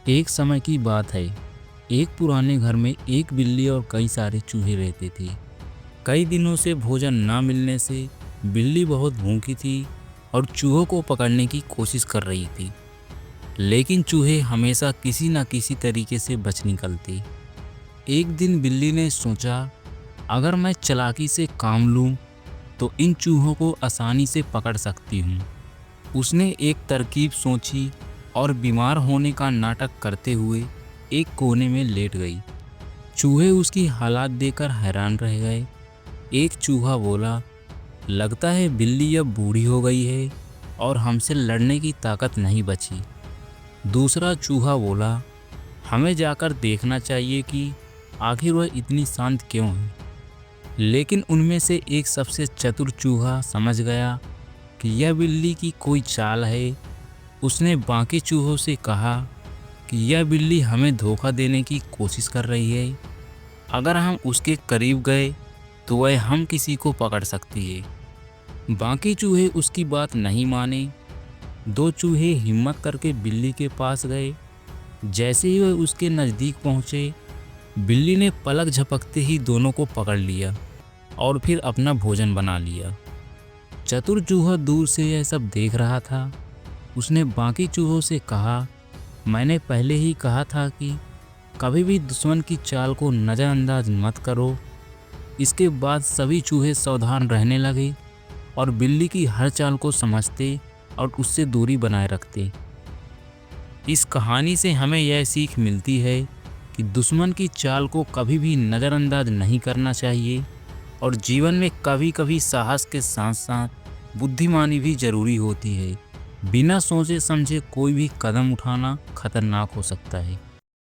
एक समय की बात है। एक पुराने घर में एक बिल्ली और कई सारे चूहे रहते थे। कई दिनों से भोजन ना मिलने से बिल्ली बहुत भूखी थी और चूहों को पकड़ने की कोशिश कर रही थी, लेकिन चूहे हमेशा किसी न किसी तरीके से बच निकलते। एक दिन बिल्ली ने सोचा, अगर मैं चालाकी से काम लूं तो इन चूहों को आसानी से पकड़ सकती हूं। उसने एक तरकीब सोची और बीमार होने का नाटक करते हुए एक कोने में लेट गई। चूहे उसकी हालात देखकर हैरान रह गए। एक चूहा बोला, लगता है बिल्ली अब बूढ़ी हो गई है और हमसे लड़ने की ताकत नहीं बची। दूसरा चूहा बोला, हमें जाकर देखना चाहिए कि आखिर वह इतनी शांत क्यों है। लेकिन उनमें से एक सबसे चतुर चूहा समझ गया कि यह बिल्ली की कोई चाल है। उसने बाकी चूहों से कहा कि यह बिल्ली हमें धोखा देने की कोशिश कर रही है। अगर हम उसके करीब गए तो वह हम किसी को पकड़ सकती है। बाकी चूहे उसकी बात नहीं माने। दो चूहे हिम्मत करके बिल्ली के पास गए। जैसे ही वह उसके नज़दीक पहुँचे, बिल्ली ने पलक झपकते ही दोनों को पकड़ लिया और फिर अपना भोजन बना लिया। चतुर चूहा दूर से यह सब देख रहा था। उसने बाकी चूहों से कहा, मैंने पहले ही कहा था कि कभी भी दुश्मन की चाल को नज़रअंदाज मत करो। इसके बाद सभी चूहे सावधान रहने लगे और बिल्ली की हर चाल को समझते और उससे दूरी बनाए रखते। इस कहानी से हमें यह सीख मिलती है कि दुश्मन की चाल को कभी भी नज़रअंदाज नहीं करना चाहिए और जीवन में कभी कभी साहस के साथ साथ बुद्धिमानी भी ज़रूरी होती है। बिना सोचे समझे कोई भी कदम उठाना खतरनाक हो सकता है।